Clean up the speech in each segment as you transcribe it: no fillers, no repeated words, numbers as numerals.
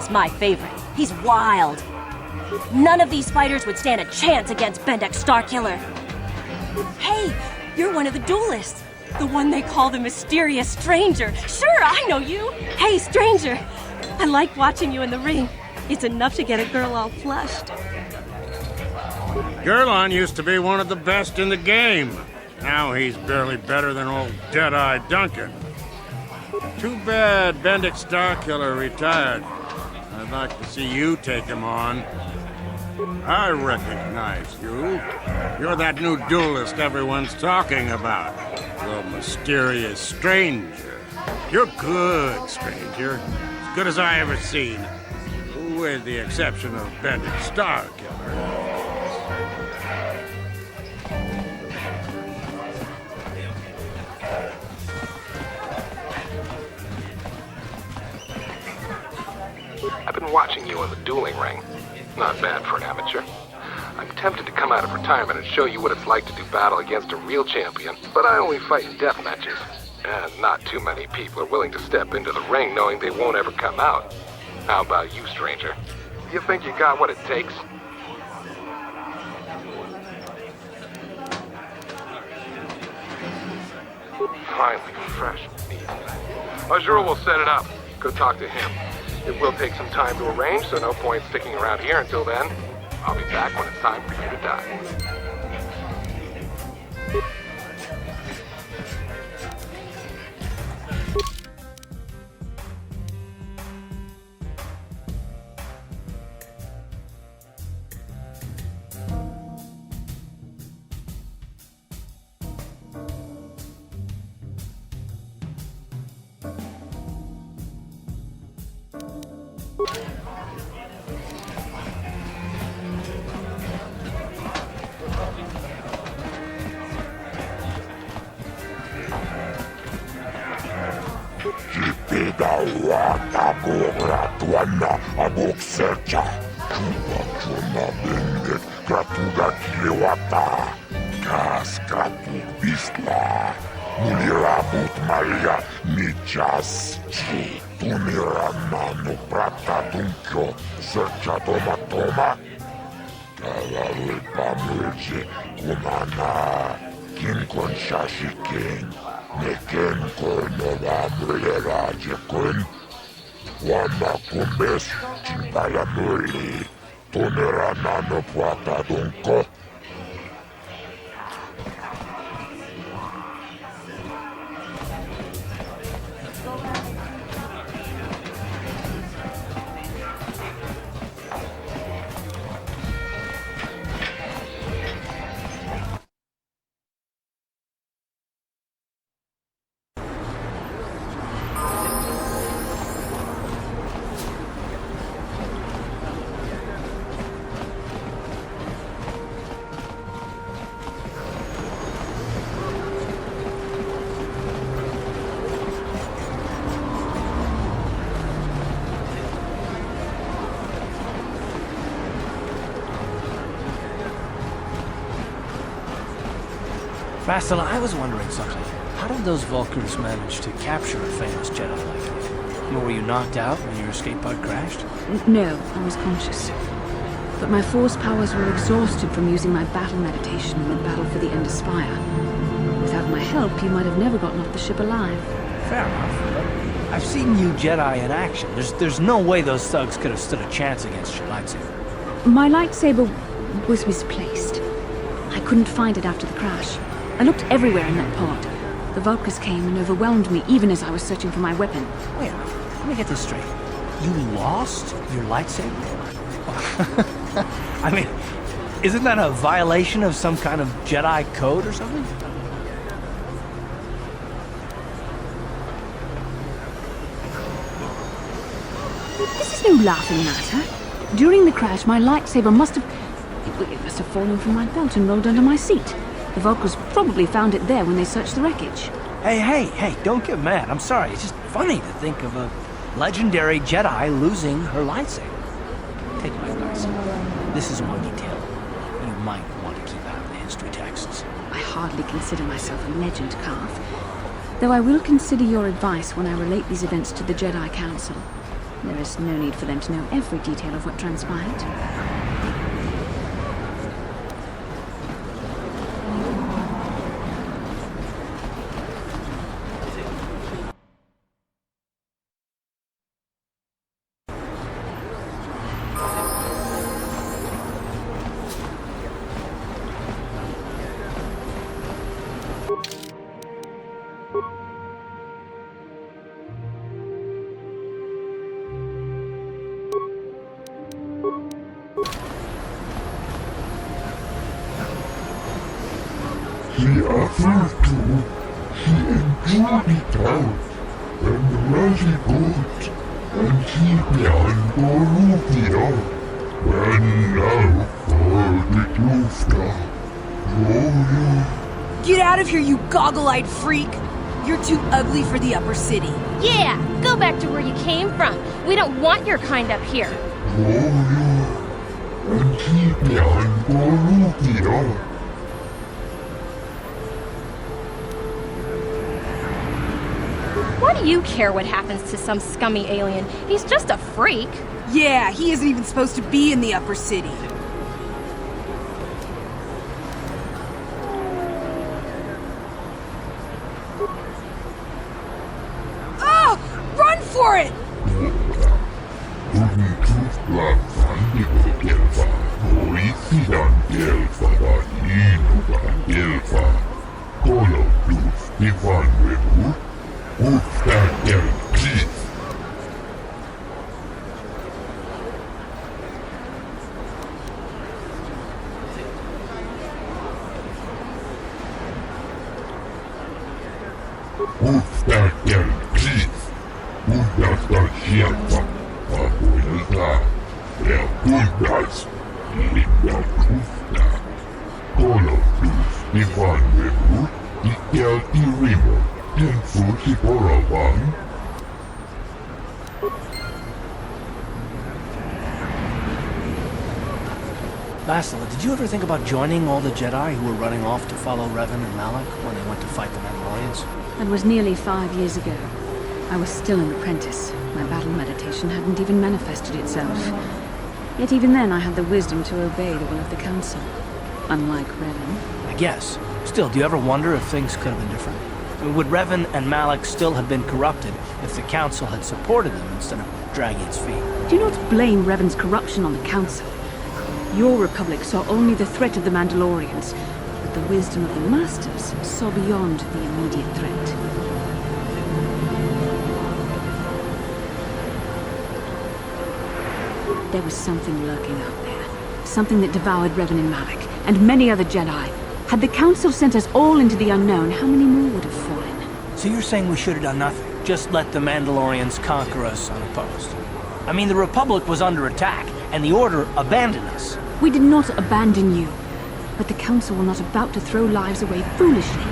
is my favorite. He's wild. None of these fighters would stand a chance against Bendak Starkiller. Hey, you're one of the duelists. The one they call the mysterious stranger. Sure, I know you. Hey, stranger. I like watching you in the ring. It's enough to get a girl all flushed. Gerlon used to be one of the best in the game. Now he's barely better than old Deadeye Duncan. Too bad Bendak Starkiller retired. I'd like to see you take him on. I recognize you. You're that new duelist everyone's talking about. The mysterious stranger. You're good, stranger. As good as I ever seen. With the exception of Bendak Starkiller. I've been watching you in the dueling ring. Not bad for an amateur. I'm tempted to come out of retirement and show you what it's like to do battle against a real champion, but I only fight in death matches. And not too many people are willing to step into the ring knowing they won't ever come out. How about you, stranger? You think you got what it takes? Finally, fresh meat. Azure will set it up. Go talk to him. It will take some time to arrange, so no point sticking around here until then. I'll be back when it's time for you to die. Tuanna aboksercha. Chuma bendet gratuga kilewata. Kas gratu bisla. Mulirabut malia nichas chi. Tunira manu prata tunkyo. Sercha toma. Kalalui pamulji kumana. Kinkon shashikin. Neken kornova mulera jekun. Wama kumbes chimpala muli. Tunira nano puata dunko. Bastila, I was wondering something. How did those Vulkars manage to capture a famous Jedi like you? Were you knocked out when your escape pod crashed? No, I was conscious. But my force powers were exhausted from using my battle meditation in the battle for the Ender Spire. Without my help, you might have never gotten off the ship alive. Fair enough, but I've seen you Jedi in action. There's no way those thugs could have stood a chance against your lightsaber. My lightsaber was misplaced. I couldn't find it after the crash. I looked everywhere in that pod. The Vulkars came and overwhelmed me even as I was searching for my weapon. Wait a minute, let me get this straight. You lost your lightsaber? I mean, isn't that a violation of some kind of Jedi code or something? This is no laughing matter. During the crash, my lightsaber must have fallen from my belt and rolled under my seat. The Vulkars probably found it there when they searched the wreckage. Hey, don't get mad. I'm sorry. It's just funny to think of a legendary Jedi losing her lightsaber. Take my advice. This is one detail you might want to keep out of the history texts. I hardly consider myself a legend, Calf. Though I will consider your advice when I relate these events to the Jedi Council. There is no need for them to know every detail of what transpired. The other two, he enjoyed it out, and very good, and he began Borussia, when now for the Klufter. Oh, Get out of here, you goggle-eyed freak! You're too ugly for the upper city. Yeah, go back to where you came from. We don't want your kind up here. and he began Borussia. Why do you care what happens to some scummy alien? He's just a freak. Yeah, he isn't even supposed to be in the upper city. Oh! Run for it! Bastila, did you ever think about joining all the Jedi who were running off to follow Revan and Malak when they went to fight the Mandalorians? That was nearly 5 years ago. I was still an apprentice. My battle meditation hadn't even manifested itself. Yet even then I had the wisdom to obey the will of the Council. Unlike Revan. I guess. Still, do you ever wonder if things could have been different? I mean, would Revan and Malak still have been corrupted if the Council had supported them instead of dragging its feet? Do not blame Revan's corruption on the Council. Your Republic saw only the threat of the Mandalorians, but the wisdom of the Masters saw beyond the immediate threat. There was something lurking out there. Something that devoured Revan and Malak, and many other Jedi. Had the Council sent us all into the unknown, how many more would have fallen? So you're saying we should have done nothing? Just let the Mandalorians conquer us unopposed? I mean, the Republic was under attack, and the Order abandoned us. We did not abandon you, but the Council were not about to throw lives away foolishly.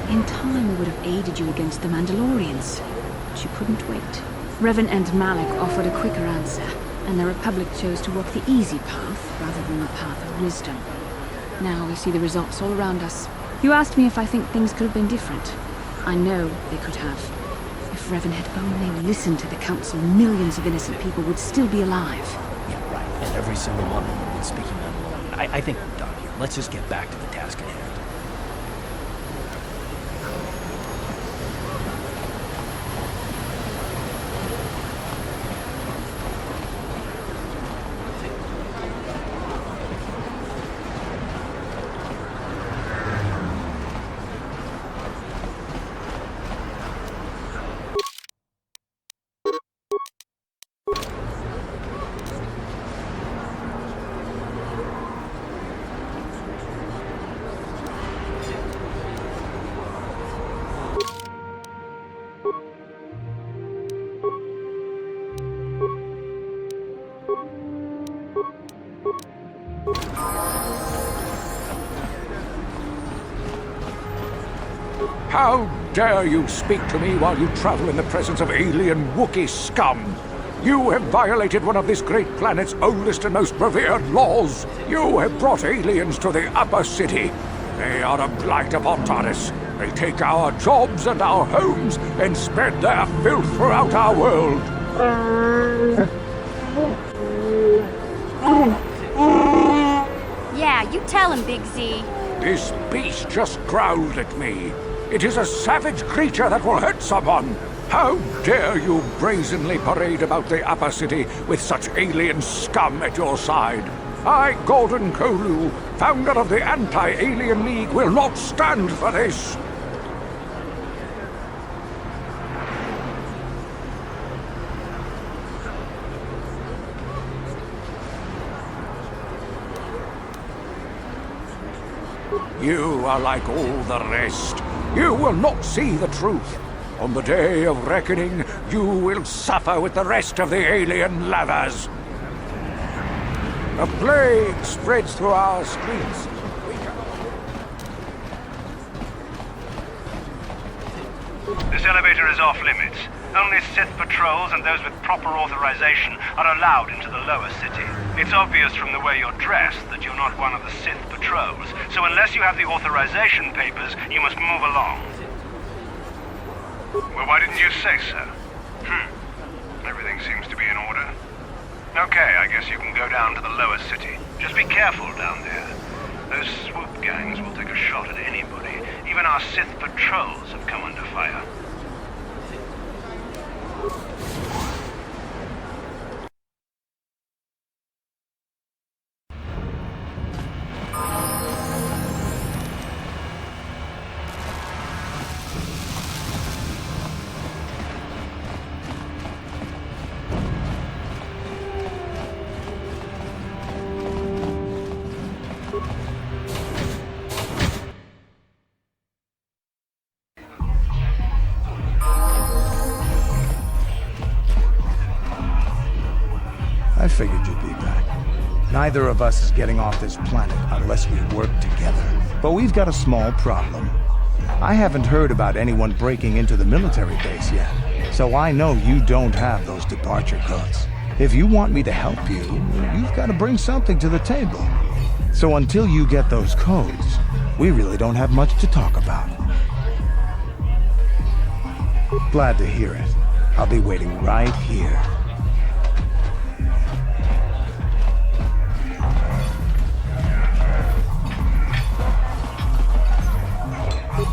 In time, we would have aided you against the Mandalorians, but you couldn't wait. Revan and Malak offered a quicker answer, and the Republic chose to walk the easy path rather than the path of wisdom. Now we see the results all around us. You asked me if I think things could have been different. I know they could have. If Revan had only listened to the Council, millions of innocent people would still be alive. Yeah, right. And every single one of them would be speaking Mandalorian. I think we're done here. Let's just get back to the task at hand. How dare you speak to me while you travel in the presence of alien Wookiee scum? You have violated one of this great planet's oldest and most revered laws. You have brought aliens to the upper city. They are a blight upon Taris. They take our jobs and our homes and spread their filth throughout our world. Yeah, you tell him, Big Z. This beast just growled at me. It is a savage creature that will hurt someone. How dare you brazenly parade about the upper city with such alien scum at your side? I, Golden Kolu, founder of the Anti-Alien League, will not stand for this. You are like all the rest. You will not see the truth. On the day of reckoning, you will suffer with the rest of the alien lovers. A plague spreads through our streets. This elevator is off limits. Only Sith patrols and those with proper authorization are allowed into the lower city. It's obvious from the way you're dressed that you're not one of the Sith patrols, so unless you have the authorization papers, you must move along. Well, why didn't you say so? Everything seems to be in order. Okay, I guess you can go down to the lower city. Just be careful down there. Those swoop gangs will take a shot at anybody. Even our Sith patrols have come under fire. I figured you'd be back. Neither of us is getting off this planet unless we work together. But we've got a small problem. I haven't heard about anyone breaking into the military base yet, so I know you don't have those departure codes. If you want me to help you, you've got to bring something to the table. So until you get those codes, we really don't have much to talk about. Glad to hear it. I'll be waiting right here.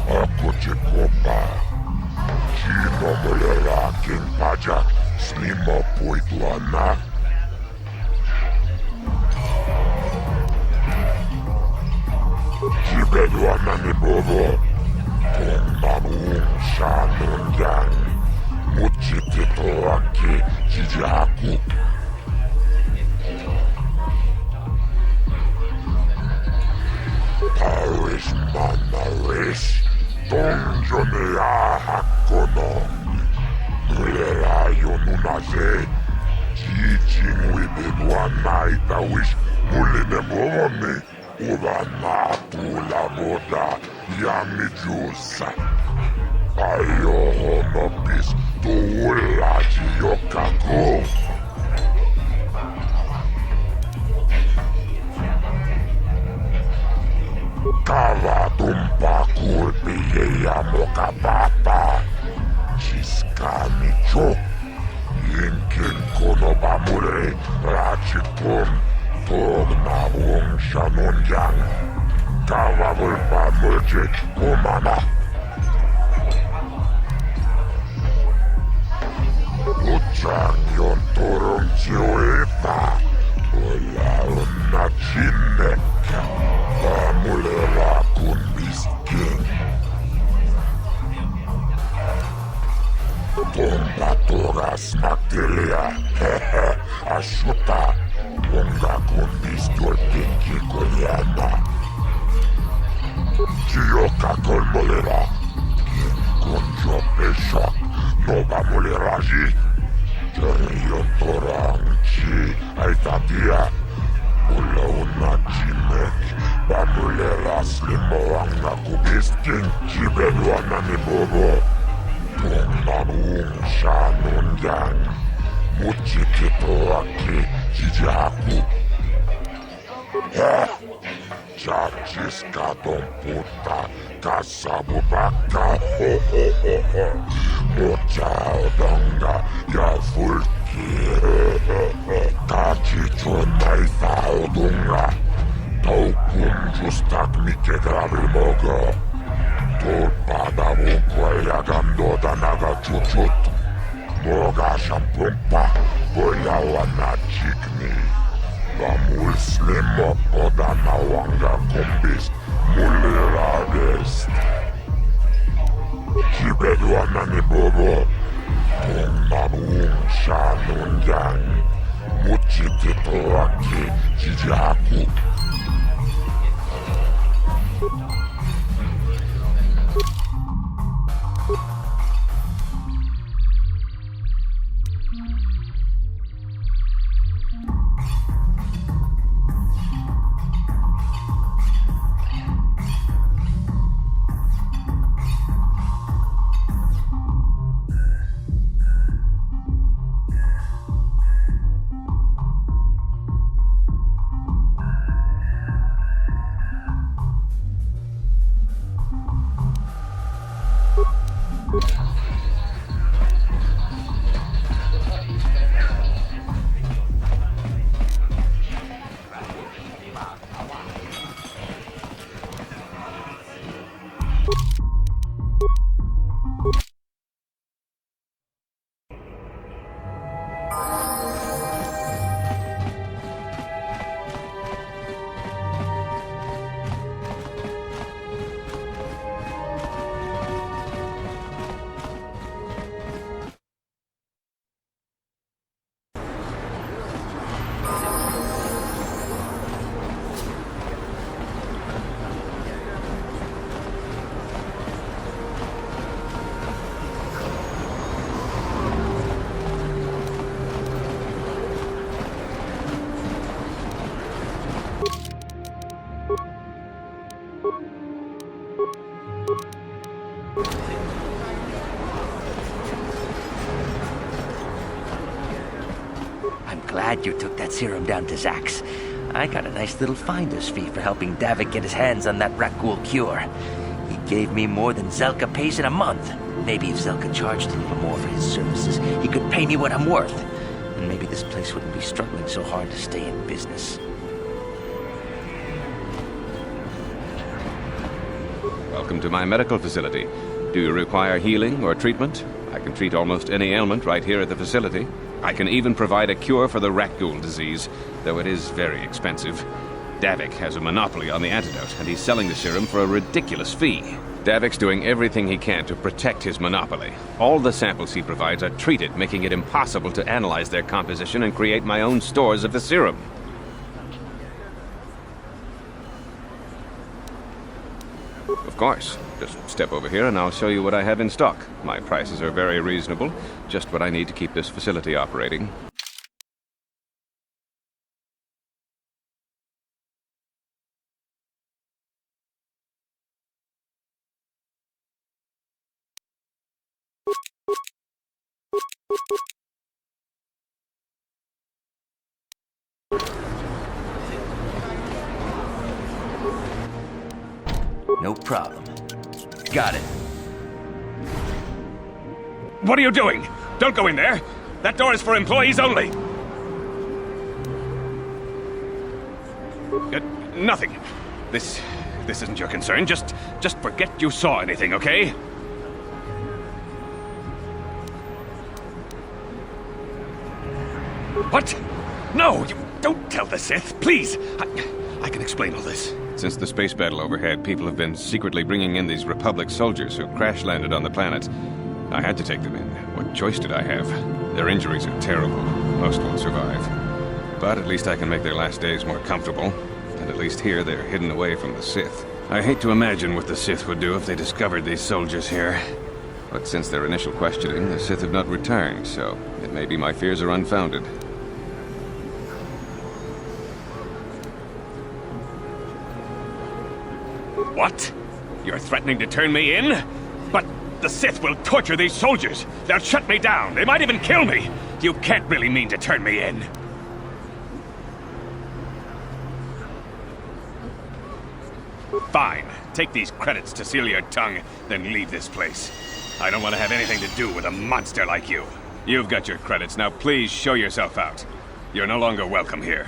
Ako cię kopa. Chino molera king pajak. Slimo poitwana. Chibedwana ni bobo. Tonnamun shanungan. Muchitito aki jijaku. Taris manaris. Donjone hakono. Mulera yonunaze. Jijing wibedwana itawish. Muline bovone. Uvana tula boda. Yami jusa. Ayo honopis. Tuula jiyokako. Kava tumpa kulpi ja mokapapa. Chiskani chok. Inkin konoba mure. Rachikun. Togna wong shanunjang. Kava vulpa mulje kumana. Uchang yon turun chiuita. Ola unna chinnekka. Mulera kun miskin. Tomba toras maktelia. Hehe. Ashuta. Wonga kun miskol pinki kolyana. Chiyoka kol mulera. Kunjo peshak. Nova muleraji. Jariyon torang chi. Aitatia. Ula una chinek. Bamulera slimoanga kubiskin. Chibeluana ni bobo. Tonnamun shanungan. Muchikito aki jijaku. Chachiskaton puta, kasabubaka, Mochaodonga, Yafulki, Kachichon Maithaodunga, Taukum Justak Mikegrabilmogo, Tulpada Vukwayagando Danaga Chuchut, Moga Shampumpa, Boyawana Chikni. Vamul slimmo kodana wanga kumbis mulirades. Kibedwana ni bobo. Tongmabung shanunjang. Muchititoaki jijaku. Glad you took that serum down to Zack's. I got a nice little finder's fee for helping Davik get his hands on that Rakghoul cure. He gave me more than Zelka pays in a month. Maybe if Zelka charged a little more for his services, he could pay me what I'm worth. And maybe this place wouldn't be struggling so hard to stay in business. Welcome to my medical facility. Do you require healing or treatment? I can treat almost any ailment right here at the facility. I can even provide a cure for the Rakghoul disease, though it is very expensive. Davik has a monopoly on the antidote, and he's selling the serum for a ridiculous fee. Davik's doing everything he can to protect his monopoly. All the samples he provides are treated, making it impossible to analyze their composition and create my own stores of the serum. Of course. Just step over here and I'll show you what I have in stock. My prices are very reasonable, just what I need to keep this facility operating. No problem. Got it. What are you doing? Don't go in there! That door is for employees only! Nothing. This isn't your concern. Just forget you saw anything, okay? What? No, you don't tell the Sith, please! I can explain all this. Since the space battle overhead, people have been secretly bringing in these Republic soldiers who crash-landed on the planet. I had to take them in. What choice did I have? Their injuries are terrible. Most won't survive. But at least I can make their last days more comfortable. And at least here they're hidden away from the Sith. I hate to imagine what the Sith would do if they discovered these soldiers here. But since their initial questioning, the Sith have not returned, so it may be my fears are unfounded. What? You're threatening to turn me in? But the Sith will torture these soldiers. They'll shut me down. They might even kill me. You can't really mean to turn me in. Fine. Take these credits to seal your tongue, then leave this place. I don't want to have anything to do with a monster like you. You've got your credits, now please show yourself out. You're no longer welcome here.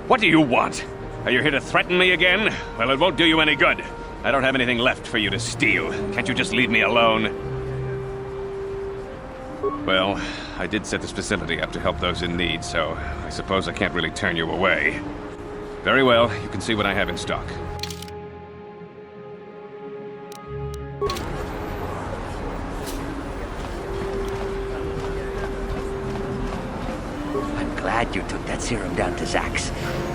What do you want? Are you here to threaten me again? Well, it won't do you any good. I don't have anything left for you to steal. Can't you just leave me alone? Well, I did set this facility up to help those in need, so I suppose I can't really turn you away. Very well, you can see what I have in stock. I'm glad you took that serum down to Zack's.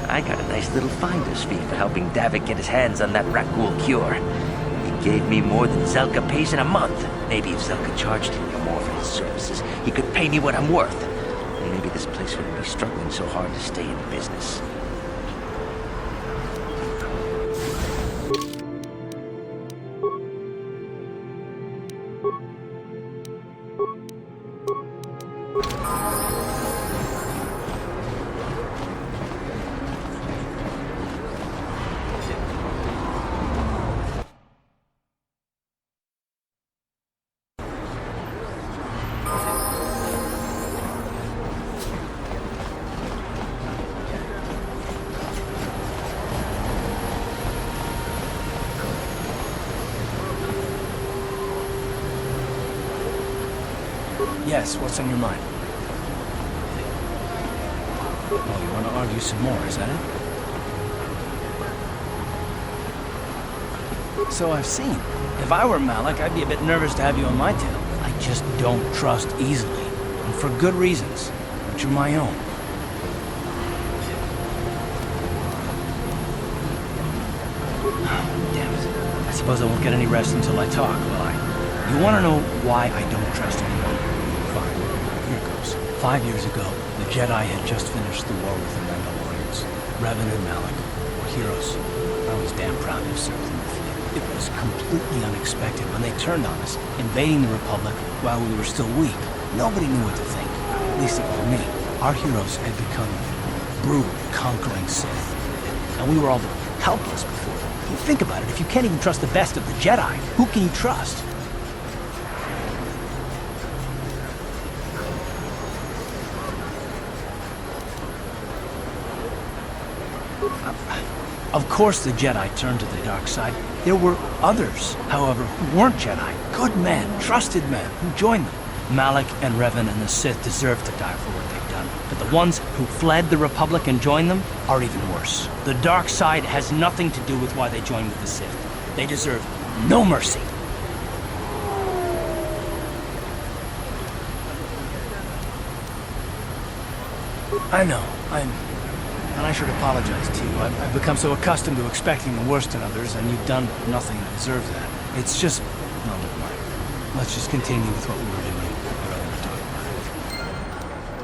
I got a nice little finder's fee for helping Davik get his hands on that Rakghoul cure. He gave me more than Zelka pays in a month. Maybe if Zelka charged him more for his services, he could pay me what I'm worth. And maybe this place wouldn't be struggling so hard to stay in business. Yes, what's on your mind? Oh, you want to argue some more, is that it? So I've seen. If I were Malik, I'd be a bit nervous to have you on my tail. I just don't trust easily. And for good reasons. Which are my own. Damn it. I suppose I won't get any rest until I talk, will I? You want to know why I don't trust anyone? Fine. Here goes. 5 years ago, the Jedi had just finished the war with the Mandalorians. Revan and Malik were heroes. I was damn proud to have served in the fleet. It was completely unexpected when they turned on us, invading the Republic while we were still weak. Nobody knew what to think. At least it was me. Our heroes had become brutal, conquering Sith. And we were all helpless before them. Think about it. If you can't even trust the best of the Jedi, who can you trust? Of course the Jedi turned to the dark side. There were others, however, who weren't Jedi. Good men, trusted men, who joined them. Malik and Revan and the Sith deserve to die for what they've done. But the ones who fled the Republic and joined them are even worse. The dark side has nothing to do with why they joined with the Sith. They deserve no mercy. I know, and I should apologize to you. I've become so accustomed to expecting the worst in others, and you've done nothing to deserve that. It's just... no, never mind. Let's just continue with what we were doing. I'd rather not talk about it.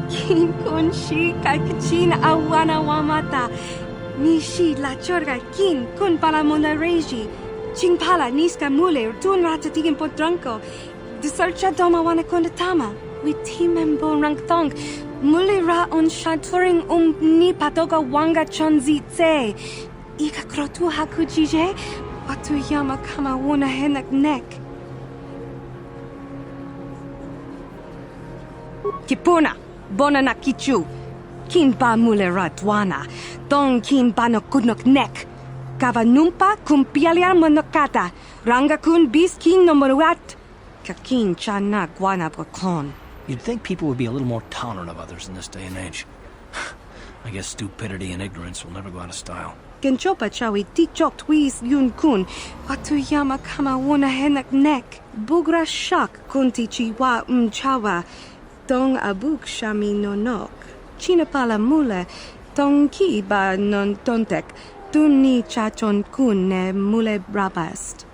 Kin kunshi kakachin awana wamata. Nishi la chorga kin kun pala monareji. Ching pala niska mule tun ratatigin potranko. Disarcha doma wana kondatama. Witimembo rangthong. Mule ra on shaturing ni patoga wanga chonzi tse. Ika krotu hakujije. Watu yama kama wuna henak nek. Kipuna, bona na kichu. Kin ba mule radwana. Dong kin ba no kudnok nek. Kava numpa kumpialia monokata. Ranga kun bis kin no moruat. Kakin chana guana brakon. You'd think people would be a little more tolerant of others in this day and age. I guess stupidity and ignorance will never go out of style. Genchopa chawi tichok twis yun kun. Watuyama kama wona henak nek. Bugra shak kunti chiwa chawa. Dong abuk shami nonok. Chinapala mule. Dong ki ba non tontek. Dunni chachon kun ne mule brabast.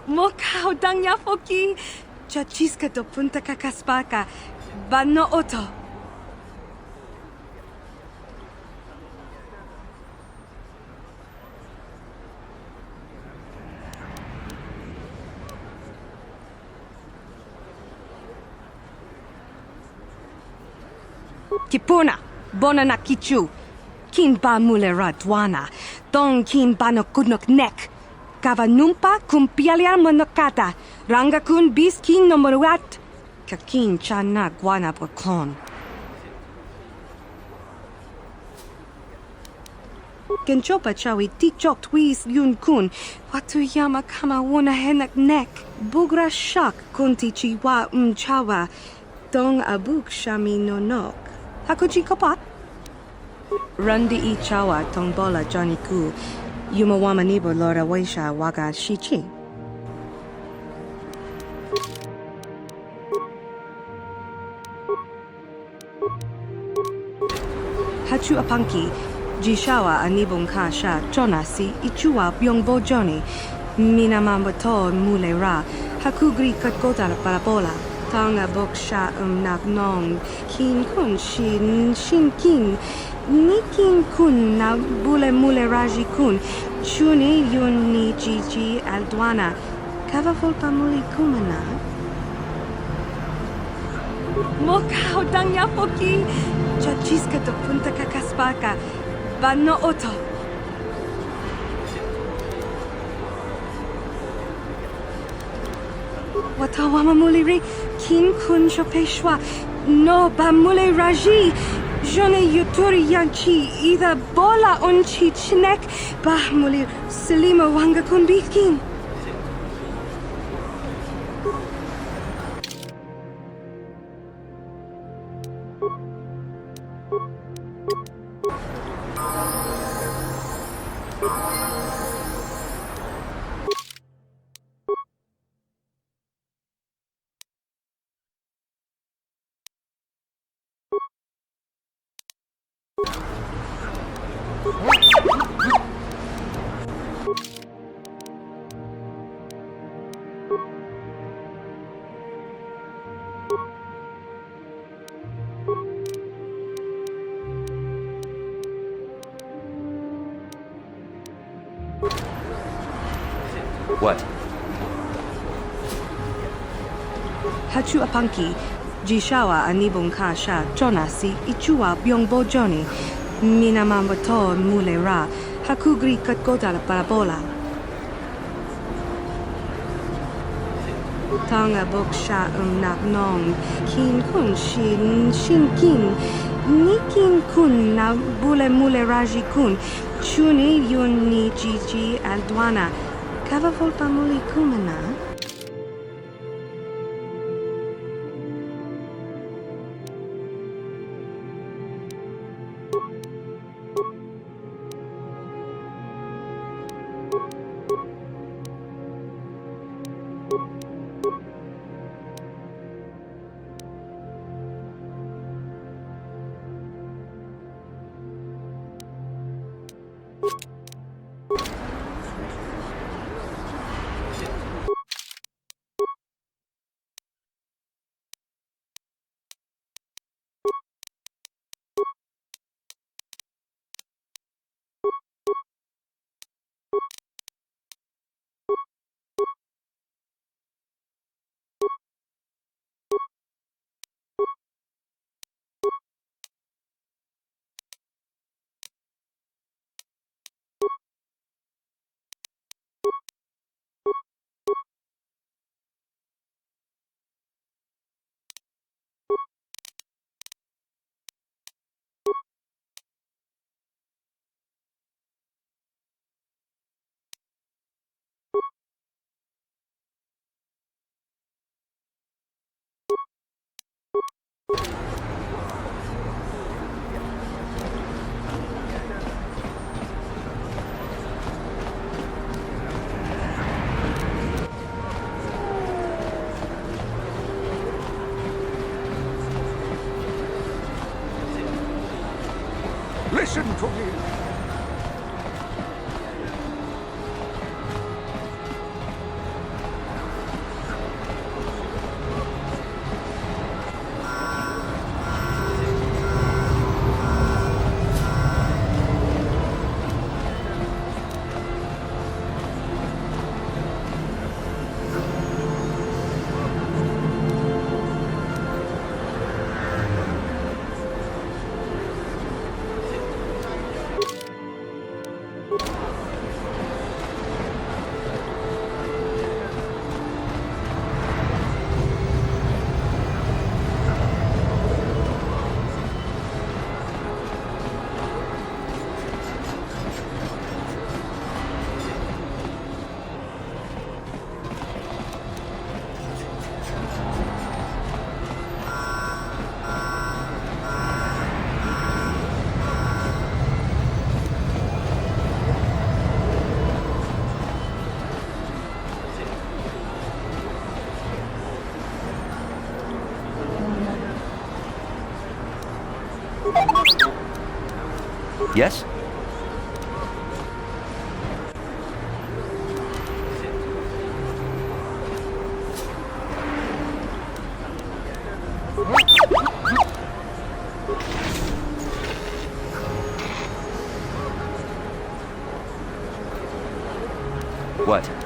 Mokau dang yafoki. Chachiska do punta kakaspaka. Bano oto. Kipuna, bona na kichu. Kin ba mulera dwana. Dong kin ba no kudnok nek. Kava numpa kumpialia monokata. Ranga kun bis kin no moruat. Kakin chana guana bokon. Genchopa chawi tichok twis yun kun. Watuyama kama wona henak nek. Bugra shak kunti chiwa chawa. Dong abuk shami nonok. Hakuji kopat? Rundi I chawa tongbola Johnny ku. Yumawama nibo lora waisha waga shichi. Hachu apanki. Jishawa anibong kasha chona si ichua byongbo Johnny. Minamambato mule ra. Hakugri katgota parabola. Tanga boksha nak nong. Kin kun shin kin. Nikin kun na bule mule raji kun. Chuni yun ni jiji aldwana. Kava volpa muli kumana. Mokau dang yafoki. Chachiska do punta kakaspaka. Bano oto. Watawama muliri. Kin kun shopeshwa. No ba mule raji. Jone yuturi yanchi ida bola onchi chinek bah mulir selima wanga kun bikin. What? Hachu apanki. Jishawa anibong kasha chona si ichua byongbo Johnny. Minamambato mule ra. Hakugri katgota parabola. Tanga boksha nak nong. Kin kun shin kin. Nikin kun na bule mule raji kun. Chuni yun ni jiji aldwana. Kava volpa muli kumana. Listen to me. Yes? What?